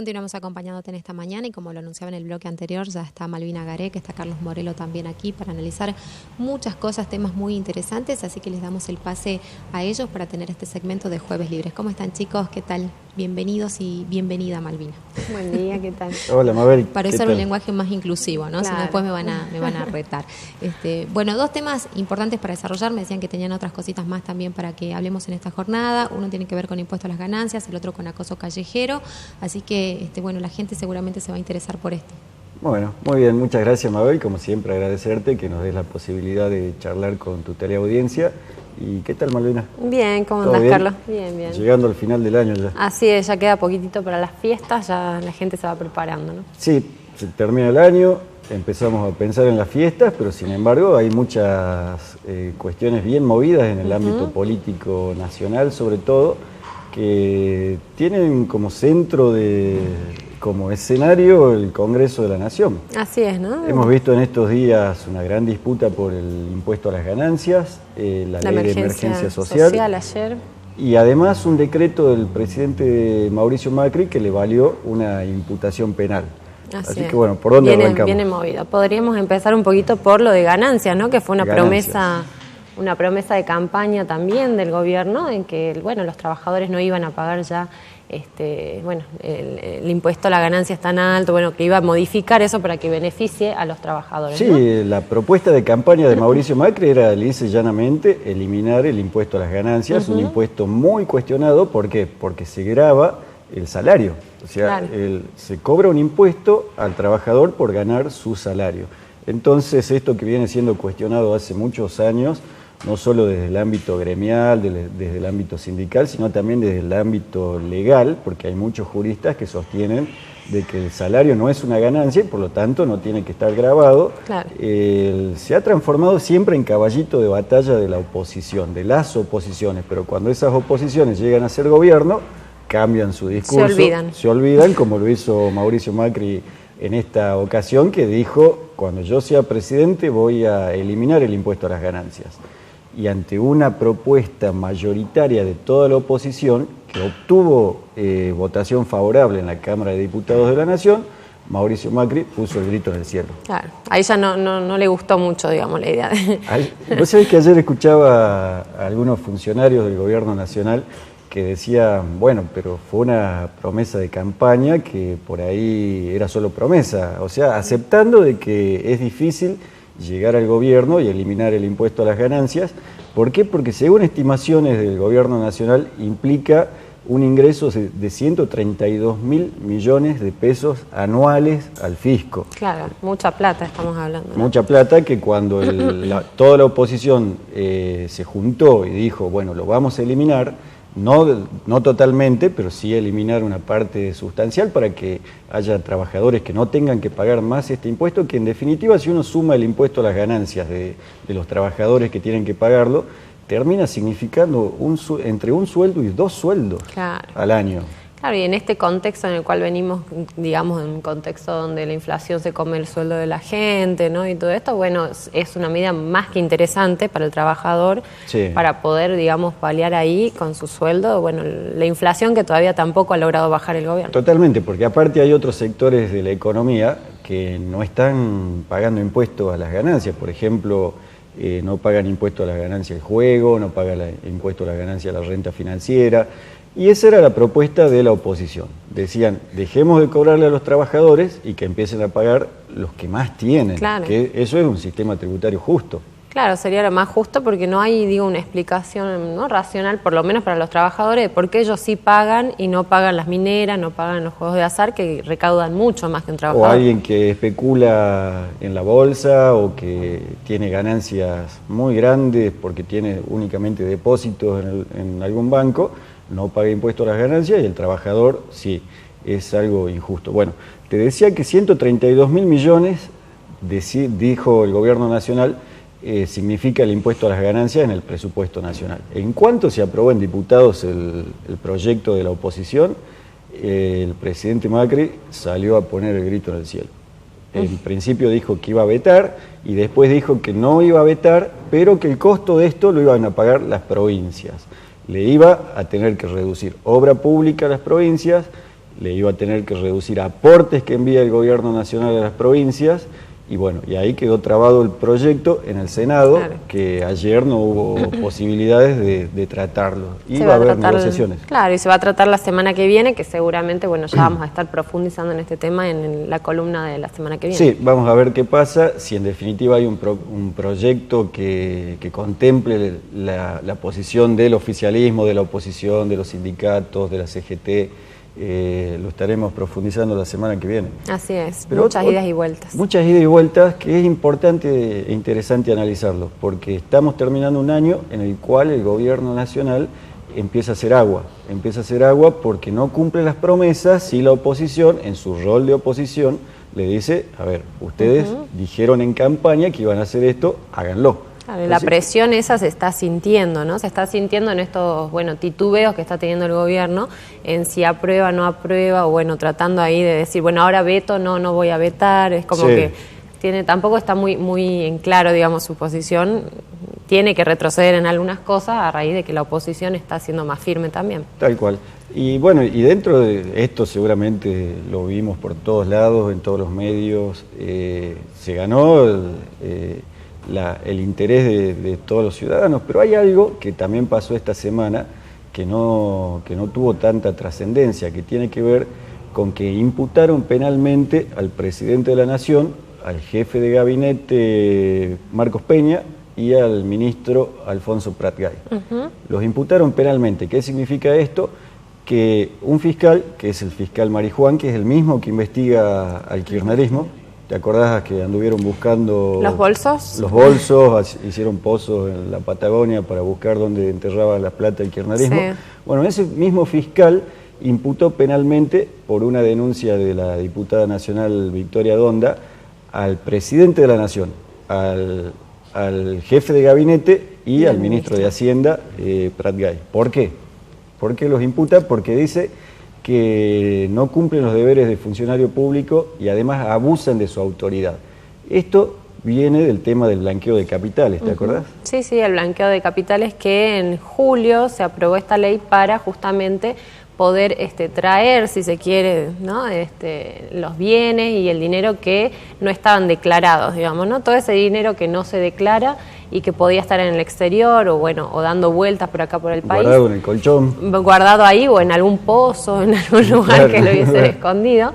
Continuamos acompañándote en esta mañana y como lo anunciaba en el bloque anterior, ya está Malvina Garek, está Carlos Morelo también aquí para analizar muchas cosas, temas muy interesantes, así que les damos el pase a ellos para tener este segmento de Jueves Libres. ¿Cómo están, chicos? ¿Qué tal? Bienvenidos y bienvenida, Malvina. Buen día, ¿qué tal? Hola, Mabel. Para usar un lenguaje más inclusivo, ¿no? Claro. Si no, después me van a retar. Bueno, dos temas importantes para desarrollar. Me decían que tenían otras cositas más también para que hablemos en esta jornada. Uno tiene que ver con impuesto a las ganancias, el otro con acoso callejero. Así que, bueno, la gente seguramente se va a interesar por esto. Bueno, muy bien. Muchas gracias, Mabel. Como siempre, agradecerte que nos des la posibilidad de charlar con tu teleaudiencia. ¿Y qué tal, Malvina? Bien, ¿cómo andás, Carlos? Bien, bien. Llegando al final del año ya. Así es, ya queda poquitito para las fiestas, ya la gente se va preparando, ¿no? Sí, se termina el año, empezamos a pensar en las fiestas, pero sin embargo hay muchas cuestiones bien movidas en el ámbito político nacional, sobre todo, que tienen como centro como escenario el Congreso de la Nación. Así es, ¿no? Hemos visto en estos días una gran disputa por el impuesto a las ganancias, la ley de emergencia social ayer. Y además un decreto del presidente Mauricio Macri que le valió una imputación penal. Así que bueno, ¿por dónde arrancamos? Viene movido. Podríamos empezar un poquito por lo de ganancias, ¿no? Que fue una promesa de campaña también del gobierno en que, bueno, los trabajadores no iban a pagar ya el impuesto a la ganancia es tan alto, bueno, que iba a modificar eso para que beneficie a los trabajadores. Sí, ¿no? La propuesta de campaña de Mauricio Macri era, lise y llanamente, eliminar el impuesto a las ganancias, un impuesto muy cuestionado. ¿Por qué? Porque se grava el salario, o sea, claro, se cobra un impuesto al trabajador por ganar su salario. Entonces, esto que viene siendo cuestionado hace muchos años, no solo desde el ámbito gremial, desde el ámbito sindical, sino también desde el ámbito legal, porque hay muchos juristas que sostienen de que el salario no es una ganancia y por lo tanto no tiene que estar gravado. Claro. Se ha transformado siempre en caballito de batalla de la oposición, de las oposiciones, pero cuando esas oposiciones llegan a ser gobierno, cambian su discurso. Se olvidan, como lo hizo Mauricio Macri en esta ocasión, que dijo, cuando yo sea presidente voy a eliminar el impuesto a las ganancias. Y ante una propuesta mayoritaria de toda la oposición, que obtuvo votación favorable en la Cámara de Diputados de la Nación, Mauricio Macri puso el grito en el cielo. Claro, ahí ya no le gustó mucho, digamos, la idea. Vos sabés que ayer escuchaba a algunos funcionarios del Gobierno Nacional que decían, bueno, pero fue una promesa de campaña que por ahí era solo promesa, o sea, aceptando de que es difícil llegar al gobierno y eliminar el impuesto a las ganancias. ¿Por qué? Porque según estimaciones del gobierno nacional implica un ingreso de 132 mil millones de pesos anuales al fisco. Claro, mucha plata estamos hablando, ¿no? Mucha plata que cuando toda la oposición se juntó y dijo, bueno, lo vamos a eliminar, no totalmente, pero sí eliminar una parte sustancial para que haya trabajadores que no tengan que pagar más este impuesto, que en definitiva si uno suma el impuesto a las ganancias de los trabajadores que tienen que pagarlo, termina significando entre un sueldo y 2 sueldos al año. Claro, y en este contexto en el cual venimos, digamos, en un contexto donde la inflación se come el sueldo de la gente, ¿no? Y todo esto, bueno, es una medida más que interesante para el trabajador, para poder, digamos, paliar ahí con su sueldo, bueno, la inflación que todavía tampoco ha logrado bajar el gobierno. Totalmente, porque aparte hay otros sectores de la economía que no están pagando impuestos a las ganancias. Por ejemplo, no pagan impuesto a las ganancias del juego, no pagan impuesto a las ganancias de la renta financiera. Y esa era la propuesta de la oposición. Decían, dejemos de cobrarle a los trabajadores y que empiecen a pagar los que más tienen. Claro. Que eso es un sistema tributario justo. Claro, sería lo más justo porque no hay, digo, una explicación, ¿no?, racional, por lo menos para los trabajadores, de por qué ellos sí pagan y no pagan las mineras, no pagan los juegos de azar, que recaudan mucho más que un trabajador. O alguien que especula en la bolsa o que tiene ganancias muy grandes porque tiene únicamente depósitos en algún banco, no paga impuesto a las ganancias y el trabajador sí, es algo injusto. Bueno, te decía que 132 mil millones, dijo el gobierno nacional, significa el impuesto a las ganancias en el presupuesto nacional. En cuanto se aprobó en diputados el proyecto de la oposición, el presidente Macri salió a poner el grito en el cielo. En principio dijo que iba a vetar y después dijo que no iba a vetar, pero que el costo de esto lo iban a pagar las provincias. Le iba a tener que reducir obra pública a las provincias le iba a tener que reducir aportes que envía el gobierno nacional a las provincias, y bueno, y ahí quedó trabado el proyecto en el Senado, claro, que ayer no hubo posibilidades de tratarlo, y va a haber negociaciones. Claro, y se va a tratar la semana que viene, que seguramente, bueno, ya vamos a estar profundizando en este tema en la columna de la semana que viene. Sí, vamos a ver qué pasa, si en definitiva hay un proyecto que contemple la posición del oficialismo, de la oposición, de los sindicatos, de la CGT. Lo estaremos profundizando la semana que viene. Así es, pero muchas idas y vueltas. Muchas idas y vueltas, que es importante e interesante analizarlo, porque estamos terminando un año en el cual el gobierno nacional empieza a hacer agua porque no cumple las promesas, y la oposición, en su rol de oposición, le dice, a ver, ustedes dijeron en campaña que iban a hacer esto, háganlo. Claro, la presión esa se está sintiendo, ¿no? Se está sintiendo en estos, bueno, titubeos que está teniendo el gobierno, en si aprueba, no aprueba, o bueno, tratando ahí de decir, bueno, ahora veto, no voy a vetar, es como que tampoco está muy en claro, digamos, su posición, tiene que retroceder en algunas cosas a raíz de que la oposición está siendo más firme también. Tal cual. Y bueno, y dentro de esto seguramente lo vimos por todos lados, en todos los medios, se ganó el interés de todos los ciudadanos, pero hay algo que también pasó esta semana que no tuvo tanta trascendencia, que tiene que ver con que imputaron penalmente al presidente de la Nación, al jefe de gabinete Marcos Peña y al ministro Alfonso Prat-Gay. Los imputaron penalmente. ¿Qué significa esto? Que un fiscal, que es el fiscal Marijuán, que es el mismo que investiga al kirchnerismo. ¿Te acordás que anduvieron buscando los bolsos? Los bolsos, hicieron pozos en la Patagonia para buscar dónde enterraba la plata el kirchnerismo. Sí. Bueno, ese mismo fiscal imputó penalmente, por una denuncia de la diputada nacional Victoria Donda, al presidente de la Nación, al jefe de gabinete y al ministro de Hacienda, Prat-Gay. ¿Por qué? ¿Por qué los imputa? Porque dice que no cumplen los deberes de funcionario público y además abusan de su autoridad. Esto viene del tema del blanqueo de capitales, ¿te acordás? Sí, el blanqueo de capitales, que en julio se aprobó esta ley para justamente poder traer, si se quiere, ¿no? Los bienes y el dinero que no estaban declarados, digamos, ¿no? Todo ese dinero que no se declara y que podía estar en el exterior o dando vueltas por acá por el país. Guardado en el colchón. Guardado ahí o en algún pozo, en algún lugar que lo hubiesen escondido.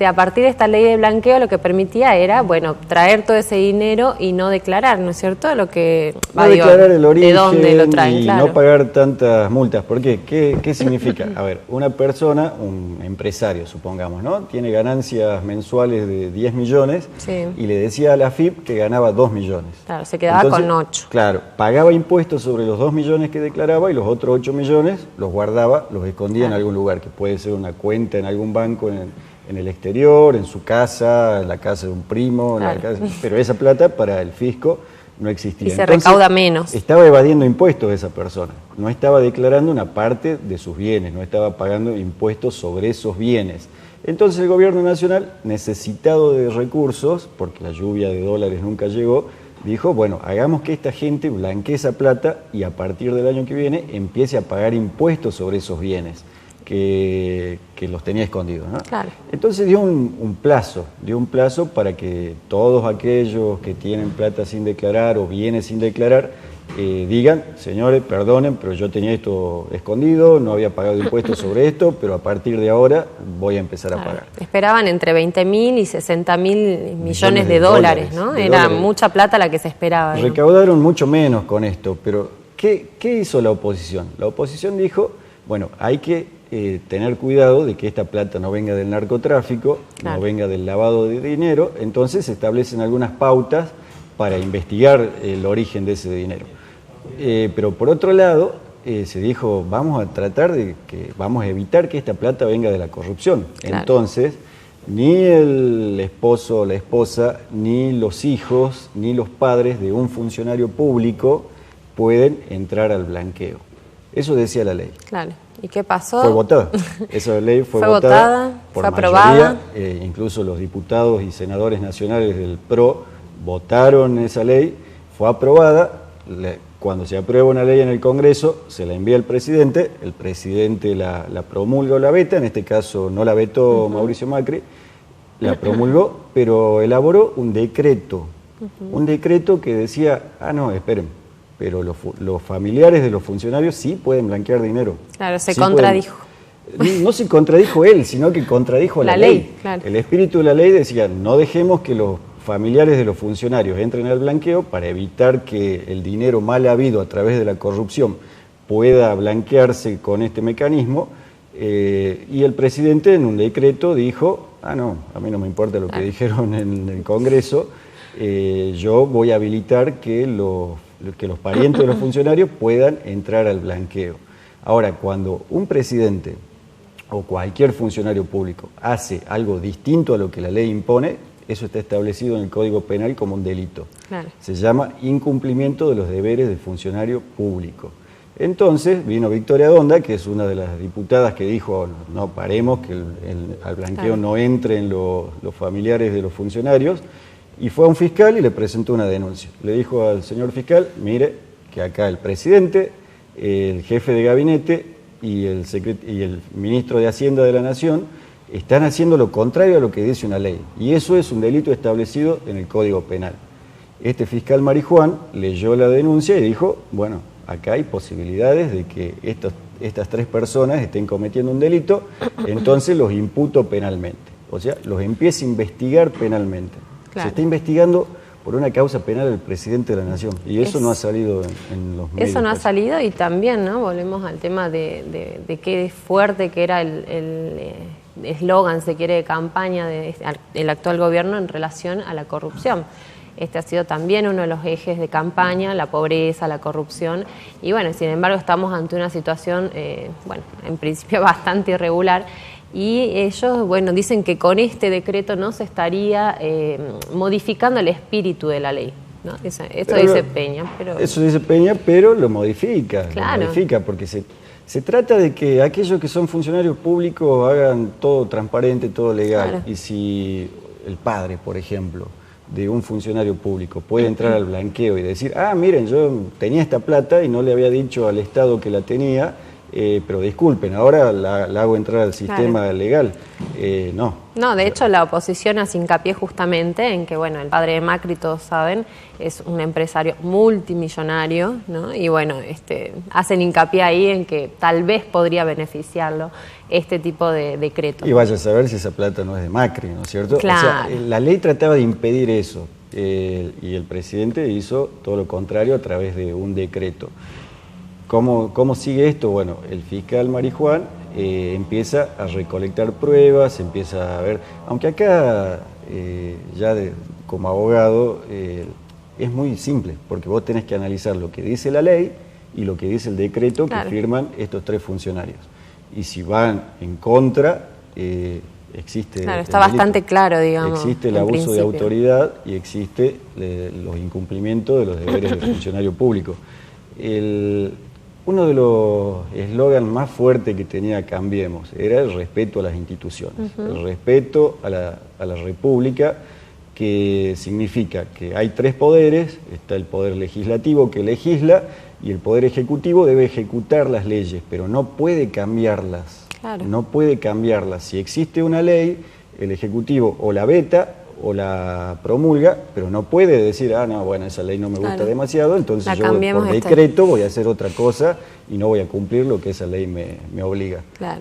A partir de esta ley de blanqueo lo que permitía era, traer todo ese dinero y no declarar, ¿no es cierto? Lo que no declarar el origen de dónde lo traen, y no pagar tantas multas. ¿Por qué? ¿Qué significa? A ver, una persona, un empresario, supongamos, ¿no? Tiene ganancias mensuales de 10 millones y le decía a la AFIP que ganaba 2 millones. Claro, se quedaba con 8. Claro, pagaba impuestos sobre los 2 millones que declaraba y los otros 8 millones los guardaba, los escondía en algún lugar, que puede ser una cuenta en algún banco en el exterior, en su casa, en la casa de un primo, pero esa plata para el fisco no existía. Y se recauda menos. Estaba evadiendo impuestos esa persona, no estaba declarando una parte de sus bienes, no estaba pagando impuestos sobre esos bienes. Entonces el gobierno nacional, necesitado de recursos, porque la lluvia de dólares nunca llegó, dijo, bueno, hagamos que esta gente blanquee esa plata y a partir del año que viene empiece a pagar impuestos sobre esos bienes que los tenía escondidos, ¿no? Claro. Entonces dio un plazo para que todos aquellos que tienen plata sin declarar o bienes sin declarar digan, señores, perdonen, pero yo tenía esto escondido, no había pagado impuestos sobre esto, pero a partir de ahora voy a empezar a pagar. Esperaban entre 20.000 y 60.000 millones de dólares, ¿no? Era mucha plata la que se esperaba, ¿no? Recaudaron mucho menos con esto, pero ¿qué hizo la oposición? La oposición dijo, bueno, hay que tener cuidado de que esta plata no venga del narcotráfico, no venga del lavado de dinero, entonces se establecen algunas pautas para investigar el origen de ese dinero. Pero por otro lado, se dijo, vamos a evitar que esta plata venga de la corrupción. Claro. Entonces, ni el esposo o la esposa, ni los hijos, ni los padres de un funcionario público pueden entrar al blanqueo. Eso decía la ley. Claro. ¿Y qué pasó? Fue votada. Esa ley fue votada, por fue mayoría, aprobada. Incluso los diputados y senadores nacionales del PRO votaron esa ley, fue aprobada cuando se aprueba una ley en el Congreso, se la envía al presidente, el presidente la promulga o la veta, en este caso no la vetó Mauricio Macri, la promulgó, pero elaboró un decreto que decía, no, esperen, pero los familiares de los funcionarios sí pueden blanquear dinero. Claro, se contradijo. No se contradijo él, sino que contradijo la ley. Claro. El espíritu de la ley decía, no dejemos que los familiares de los funcionarios entren al blanqueo para evitar que el dinero mal habido a través de la corrupción pueda blanquearse con este mecanismo, y el presidente en un decreto dijo, no, a mí no me importa lo que dijeron en el Congreso, yo voy a habilitar que los parientes de los funcionarios puedan entrar al blanqueo. Ahora, cuando un presidente o cualquier funcionario público hace algo distinto a lo que la ley impone, eso está establecido en el Código Penal como un delito. Claro. Se llama incumplimiento de los deberes del funcionario público. Entonces vino Victoria Donda, que es una de las diputadas que dijo, no paremos, que al blanqueo no entren los familiares de los funcionarios, y fue a un fiscal y le presentó una denuncia. Le dijo al señor fiscal, mire, que acá el presidente, el jefe de gabinete y el ministro de Hacienda de la Nación están haciendo lo contrario a lo que dice una ley. Y eso es un delito establecido en el Código Penal. Este fiscal Marijuán leyó la denuncia y dijo, bueno, acá hay posibilidades de que estas 3 personas estén cometiendo un delito, entonces los imputo penalmente. O sea, los empieza a investigar penalmente. Claro. Se está investigando por una causa penal el presidente de la Nación, y eso no ha salido en los medios. Eso no ha salido, y también, ¿no? Volvemos al tema de qué fuerte que era el eslogan, se quiere, de campaña del actual gobierno en relación a la corrupción. Este ha sido también uno de los ejes de campaña, la pobreza, la corrupción, y bueno, sin embargo estamos ante una situación, en principio bastante irregular. Y ellos, dicen que con este decreto no se estaría modificando el espíritu de la ley, ¿no? Esto dice Peña. Eso dice Peña, pero lo modifica. Claro. Lo modifica porque se trata de que aquellos que son funcionarios públicos hagan todo transparente, todo legal. Claro. Y si el padre, por ejemplo, de un funcionario público puede entrar al blanqueo y decir, miren, yo tenía esta plata y no le había dicho al Estado que la tenía, pero disculpen, ahora la hago entrar al sistema legal. No. No, de hecho la oposición hace hincapié justamente en que, el padre de Macri, todos saben, es un empresario multimillonario, ¿no? Y hacen hincapié ahí en que tal vez podría beneficiarlo este tipo de decreto. Y vaya a saber si esa plata no es de Macri, ¿no es cierto? Claro. O sea, la ley trataba de impedir eso, y el presidente hizo todo lo contrario a través de un decreto. ¿Cómo sigue esto? Bueno, el fiscal Marijuán empieza a recolectar pruebas, empieza a ver, aunque acá como abogado es muy simple, porque vos tenés que analizar lo que dice la ley y lo que dice el decreto que firman estos 3 funcionarios. Y si van en contra, existe... Claro, está bastante claro, digamos. Existe el abuso de autoridad y existe los incumplimientos de los deberes del funcionario público. Uno de los eslogans más fuertes que tenía Cambiemos era el respeto a las instituciones, el respeto a la República, que significa que hay 3 poderes, está el poder legislativo que legisla y el poder ejecutivo debe ejecutar las leyes, pero no puede cambiarlas. Claro. No puede cambiarlas. Si existe una ley, el ejecutivo o la veta o la promulga, pero no puede decir, esa ley no me gusta demasiado, entonces yo por decreto voy a hacer otra cosa y no voy a cumplir lo que esa ley me obliga. Claro,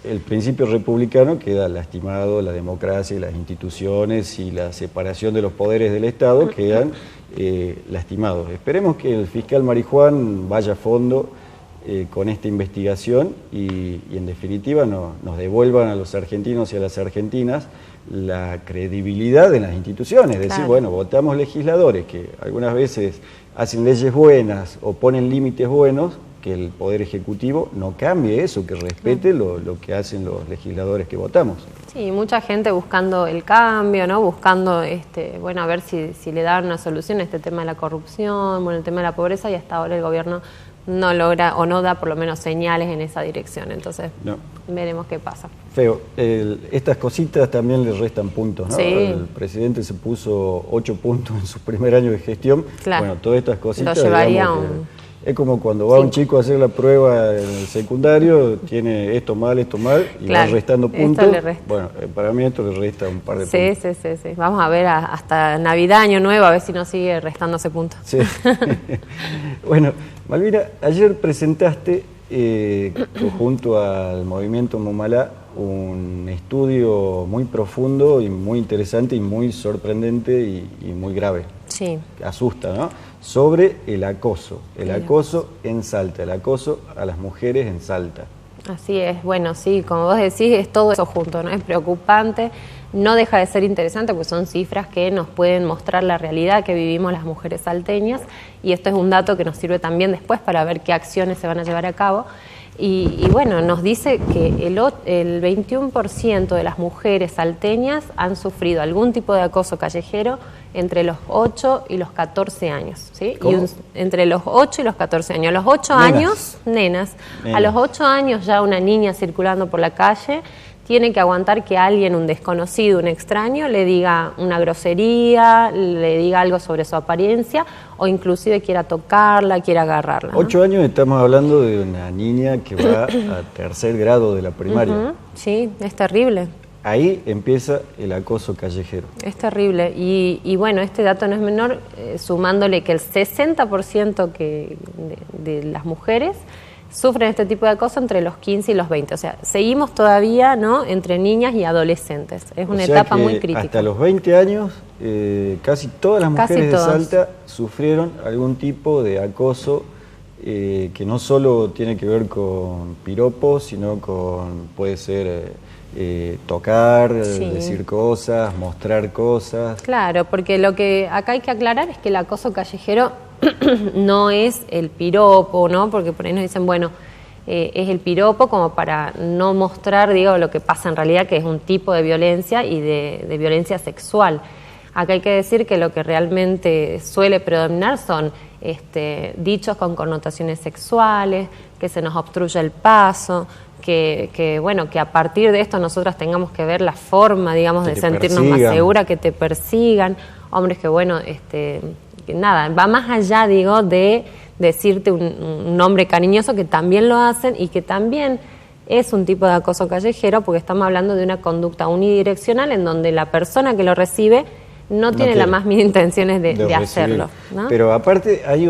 el principio republicano queda lastimado, la democracia y las instituciones y la separación de los poderes del Estado quedan lastimados. Esperemos que el fiscal Marijuán vaya a fondo con esta investigación y en definitiva nos devuelvan a los argentinos y a las argentinas la credibilidad en las instituciones, decir, votamos legisladores que algunas veces hacen leyes buenas o ponen límites buenos, que el Poder Ejecutivo no cambie eso, que respete lo que hacen los legisladores que votamos. Sí, mucha gente buscando el cambio, ¿no? Buscando, a ver si le dan una solución a este tema de la corrupción, el tema de la pobreza, y hasta ahora el gobierno no logra o no da por lo menos señales en esa dirección. Entonces, veremos qué pasa. Feo. Estas cositas también le restan puntos, ¿no? Sí. El presidente se puso 8 puntos en su primer año de gestión. Claro. Bueno, todas estas cositas... Lo llevaría es como cuando va un chico a hacer la prueba en el secundario, tiene esto mal, y va restando puntos. Bueno, para mí esto le resta un par de puntos. Sí. Vamos a ver hasta Navidad, Año Nuevo, a ver si no sigue restándose puntos. Sí. Bueno, Malvina, ayer presentaste, junto al movimiento Mumalá, un estudio muy profundo y muy interesante y muy sorprendente y muy grave. Sí. Asusta, ¿no? Sobre el acoso en Salta, el acoso a las mujeres en Salta. Así es, bueno, sí, como vos decís, es todo eso junto, ¿no? Es preocupante, no deja de ser interesante, porque son cifras que nos pueden mostrar la realidad que vivimos las mujeres salteñas, y esto es un dato que nos sirve también después para ver qué acciones se van a llevar a cabo. Y bueno, nos dice que el 21% de las mujeres salteñas han sufrido algún tipo de acoso callejero entre los 8 y los 14 años, ¿sí? Entre los 8 y los 14 años. A los 8 años, nenas. A los 8 años ya una niña circulando por la calle tiene que aguantar que alguien, un desconocido, un extraño, le diga una grosería, le diga algo sobre su apariencia, o inclusive quiera tocarla, quiera agarrarla, ¿no? 8 años, estamos hablando de una niña que va a 3er grado de la primaria. Sí, es terrible. Ahí empieza el acoso callejero. Es terrible. Y bueno, este dato no es menor, sumándole que el 60% de las mujeres sufren este tipo de acoso entre los 15 y los 20. O sea, seguimos todavía, ¿no?, entre niñas y adolescentes. Es una etapa muy crítica. Hasta los 20 años, casi todas las mujeres de Salta sufrieron algún tipo de acoso que no solo tiene que ver con piropos, sino puede ser tocar, decir cosas, mostrar cosas. Claro, porque lo que acá hay que aclarar es que el acoso callejero no es el piropo, ¿no? Porque por ahí nos dicen, bueno, es el piropo como para no mostrar, digo, lo que pasa en realidad, que es un tipo de violencia y de violencia sexual. Acá hay que decir que lo que realmente suele predominar son dichos con connotaciones sexuales, que se nos obstruya el paso, que bueno, que a partir de esto nosotras tengamos que ver la forma, digamos, de sentirnos más seguras, que te persigan, hombres que, bueno, que nada, va más allá, digo, de decirte un nombre cariñoso, que también lo hacen y que también es un tipo de acoso callejero, porque estamos hablando de una conducta unidireccional en donde la persona que lo recibe no tiene las más mínima intenciones de hacerlo, ¿no? Pero aparte hay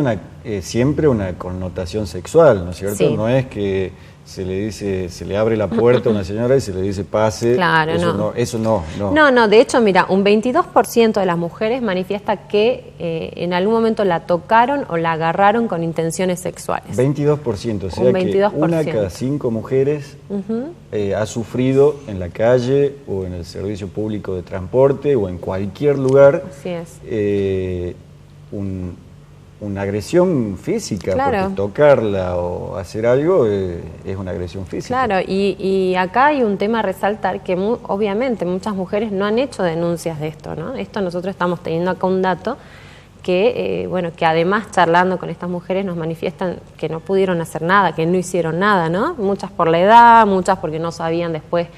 siempre una connotación sexual, ¿no es cierto? Sí. No es que se le abre la puerta a una señora y se le dice pase. Claro, eso no. No, de hecho, mira, un 22% de las mujeres manifiesta que en algún momento la tocaron o la agarraron con intenciones sexuales. 22%, o sea que una cada 5 mujeres ha sufrido en la calle o en el servicio público de transporte o en cualquier lugar. Así es. Una agresión física, claro, porque tocarla o hacer algo es una agresión física. Claro, y acá hay un tema a resaltar que obviamente muchas mujeres no han hecho denuncias de esto, ¿no? Esto nosotros estamos teniendo acá un dato que, bueno, que además charlando con estas mujeres nos manifiestan que no pudieron hacer nada, que no hicieron nada, ¿no? Muchas por la edad, muchas porque no sabían después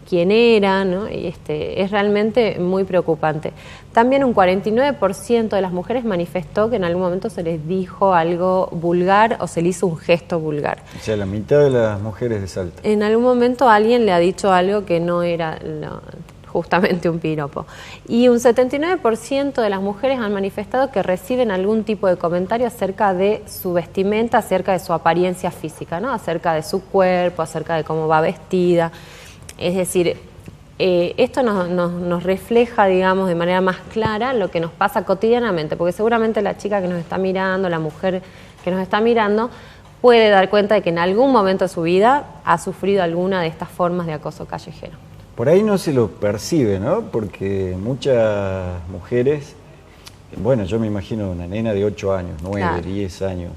quién era, ¿no? Y es realmente muy preocupante. También un 49% de las mujeres manifestó que en algún momento se les dijo algo vulgar o se le hizo un gesto vulgar. O sea, la mitad de las mujeres de Salta. En algún momento alguien le ha dicho algo que no era justamente un piropo. Y un 79% de las mujeres han manifestado que reciben algún tipo de comentario acerca de su vestimenta, acerca de su apariencia física, ¿no? Acerca de su cuerpo, acerca de cómo va vestida. Es decir, esto nos refleja, digamos, de manera más clara lo que nos pasa cotidianamente, porque seguramente la chica que nos está mirando, la mujer que nos está mirando, puede dar cuenta de que en algún momento de su vida ha sufrido alguna de estas formas de acoso callejero. Por ahí no se lo percibe, ¿no? Porque muchas mujeres, bueno, yo me imagino una nena de 8 años, 9, claro, 10 años,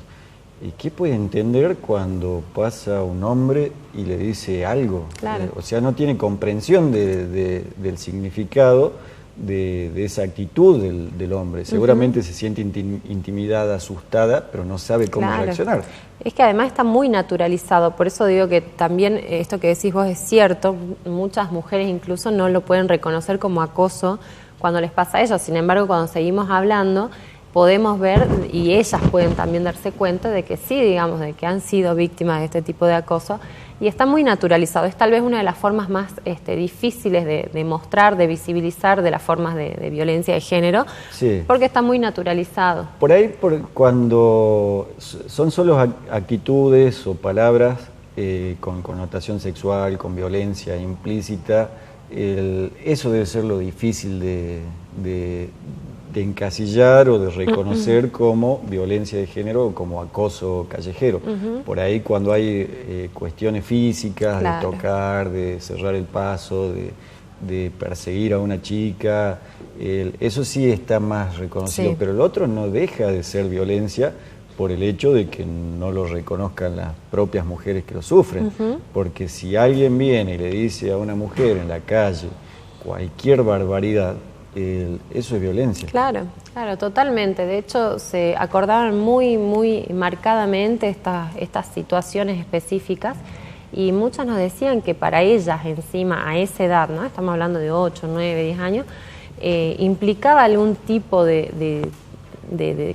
¿y qué puede entender cuando pasa un hombre y le dice algo? Claro. O sea, no tiene comprensión del significado de esa actitud del hombre. Seguramente se siente intimidada, asustada, pero no sabe cómo reaccionar. Es que además está muy naturalizado, por eso digo que también esto que decís vos es cierto, muchas mujeres incluso no lo pueden reconocer como acoso cuando les pasa a ellos, sin embargo cuando seguimos hablando podemos ver, y ellas pueden también darse cuenta de que sí, digamos, de que han sido víctimas de este tipo de acoso, y está muy naturalizado. Es tal vez una de las formas más difíciles de mostrar, de visibilizar de las formas de violencia de género, porque está muy naturalizado. Por ahí, cuando son solo actitudes o palabras con connotación sexual, con violencia implícita, eso debe ser lo difícil de encasillar o de reconocer como violencia de género o como acoso callejero. Por ahí cuando hay cuestiones físicas, de tocar, de cerrar el paso, de perseguir a una chica, eso sí está más reconocido, pero el otro no deja de ser violencia por el hecho de que no lo reconozcan las propias mujeres que lo sufren. Porque si alguien viene y le dice a una mujer en la calle cualquier barbaridad, eso es violencia. Claro, totalmente. De hecho, se acordaban muy marcadamente estas situaciones específicas y muchas nos decían que para ellas encima, a esa edad, ¿no? Estamos hablando de 8, 9, 10 años, implicaba algún tipo de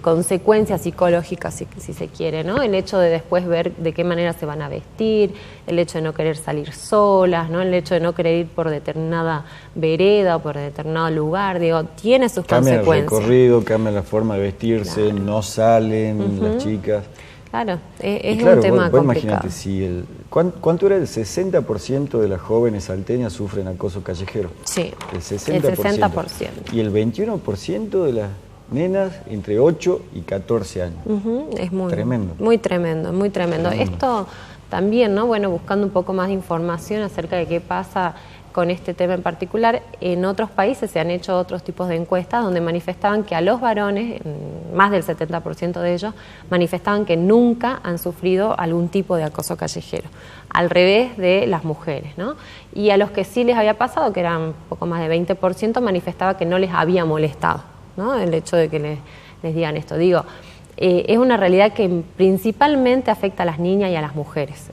consecuencias psicológicas, si se quiere, ¿no? El hecho de después ver de qué manera se van a vestir, el hecho de no querer salir solas, ¿no? El hecho de no querer ir por determinada vereda o por determinado lugar, digo, tiene sus consecuencias. Cambia el recorrido, cambia la forma de vestirse, no salen las chicas. Claro, es un tema complicado. Imagínate, si ¿cuánto era? El 60% de las jóvenes salteñas sufren acoso callejero. Sí, el 60%. Y el 21% de las nenas entre 8 y 14 años. Es tremendo. Muy tremendo. Esto también, ¿no? Bueno, buscando un poco más de información acerca de qué pasa con este tema en particular, en otros países se han hecho otros tipos de encuestas donde manifestaban que a los varones, más del 70% de ellos, manifestaban que nunca han sufrido algún tipo de acoso callejero, al revés de las mujeres, ¿no? Y a los que sí les había pasado, que eran un poco más de 20%, manifestaba que no les había molestado, ¿no? El hecho de que les digan esto. Digo, es una realidad que principalmente afecta a las niñas y a las mujeres.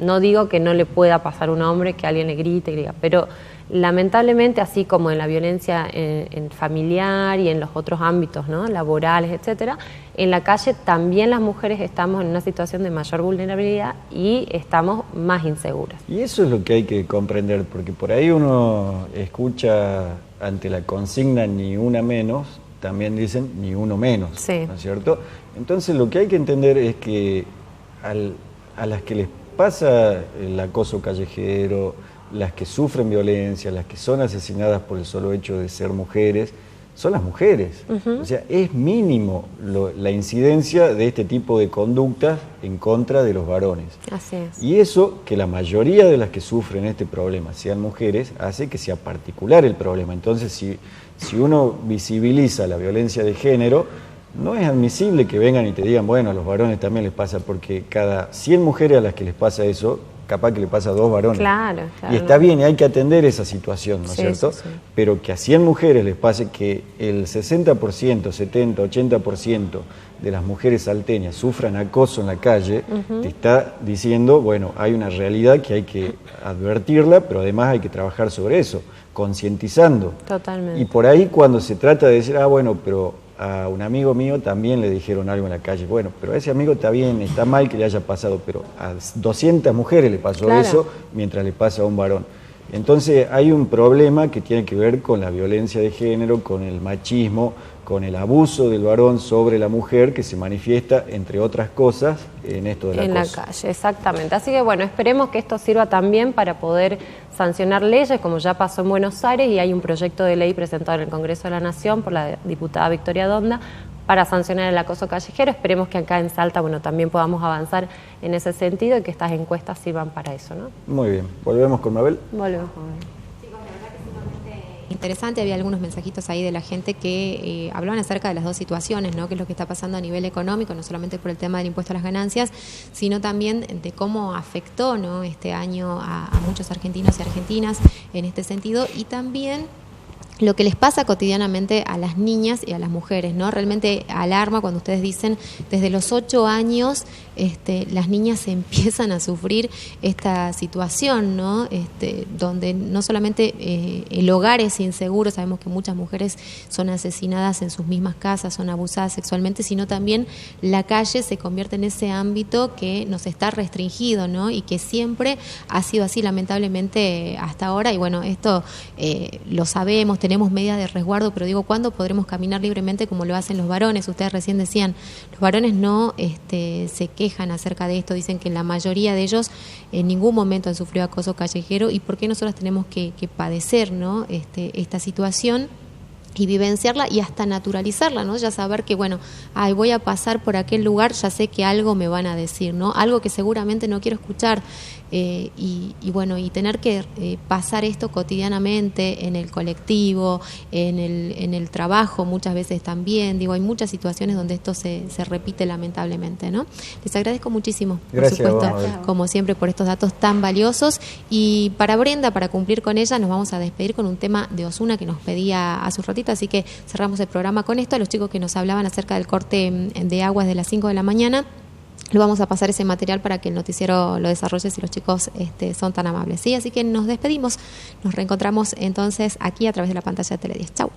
No digo que no le pueda pasar a un hombre que alguien le grite y diga, pero lamentablemente, así como en la violencia en familiar y en los otros ámbitos, ¿no? Laborales, etcétera, en la calle también las mujeres estamos en una situación de mayor vulnerabilidad y estamos más inseguras. Y eso es lo que hay que comprender, porque por ahí uno escucha ante la consigna ni una menos, también dicen ni uno menos, ¿no es cierto? Entonces lo que hay que entender es que a las que les pasa el acoso callejero, las que sufren violencia, las que son asesinadas por el solo hecho de ser mujeres, son las mujeres. O sea, es mínimo la incidencia de este tipo de conductas en contra de los varones. Así es. Y eso, que la mayoría de las que sufren este problema sean mujeres, hace que sea particular el problema. Entonces, si uno visibiliza la violencia de género, no es admisible que vengan y te digan, bueno, a los varones también les pasa, porque cada 100 mujeres a las que les pasa eso, capaz que le pasa a 2 varones. Claro. Y está bien, y hay que atender esa situación, ¿no es cierto? Sí. Pero que a 100 mujeres les pase que el 60%, 70, 80% de las mujeres salteñas sufran acoso en la calle, te está diciendo, bueno, hay una realidad que hay que advertirla, pero además hay que trabajar sobre eso, concientizando. Totalmente. Y por ahí cuando se trata de decir, bueno, pero a un amigo mío también le dijeron algo en la calle. Bueno, pero a ese amigo está bien, está mal que le haya pasado, pero a 200 mujeres le pasó eso mientras le pasa a un varón. Entonces hay un problema que tiene que ver con la violencia de género, con el machismo, con el abuso del varón sobre la mujer que se manifiesta, entre otras cosas, en esto de la en la calle, exactamente. Así que bueno, esperemos que esto sirva también para poder sancionar leyes, como ya pasó en Buenos Aires, y hay un proyecto de ley presentado en el Congreso de la Nación por la diputada Victoria Donda para sancionar el acoso callejero. Esperemos que acá en Salta, bueno, también podamos avanzar en ese sentido y que estas encuestas sirvan para eso, ¿no? Muy bien. ¿Volvemos con Mabel? Volvemos con Mabel. Interesante, había algunos mensajitos ahí de la gente que hablaban acerca de las dos situaciones, ¿no? Que es lo que está pasando a nivel económico, no solamente por el tema del impuesto a las ganancias, sino también de cómo afectó, ¿no? Este año a muchos argentinos y argentinas en este sentido, y también lo que les pasa cotidianamente a las niñas y a las mujeres, ¿no? Realmente alarma cuando ustedes dicen desde los 8 años las niñas empiezan a sufrir esta situación, ¿no? Donde no solamente el hogar es inseguro, sabemos que muchas mujeres son asesinadas en sus mismas casas, son abusadas sexualmente, sino también la calle se convierte en ese ámbito que nos está restringido, ¿no? Y que siempre ha sido así, lamentablemente, hasta ahora. Y bueno, esto lo sabemos, tenemos medidas de resguardo, pero digo, ¿cuándo podremos caminar libremente como lo hacen los varones? Ustedes recién decían, los varones no se quejan acerca de esto, dicen que la mayoría de ellos en ningún momento han sufrido acoso callejero, y por qué nosotros tenemos que padecer, ¿no? Esta situación y vivenciarla y hasta naturalizarla, ¿no? Ya saber que, bueno, voy a pasar por aquel lugar, ya sé que algo me van a decir, ¿no? Algo que seguramente no quiero escuchar, y bueno, y tener que pasar esto cotidianamente en el colectivo, en el trabajo muchas veces también, digo, hay muchas situaciones donde esto se repite lamentablemente, ¿no? Les agradezco muchísimo, gracias, por supuesto, como siempre, por estos datos tan valiosos. Y para Brenda, para cumplir con ella, nos vamos a despedir con un tema de Ozuna que nos pedía hace un ratito, así que cerramos el programa con esto. A los chicos que nos hablaban acerca del corte de aguas de las 5 de la mañana, le vamos a pasar ese material para que el noticiero lo desarrolle si los chicos son tan amables, ¿sí? Así que nos despedimos, nos reencontramos entonces aquí a través de la pantalla de Tele 10. Chau.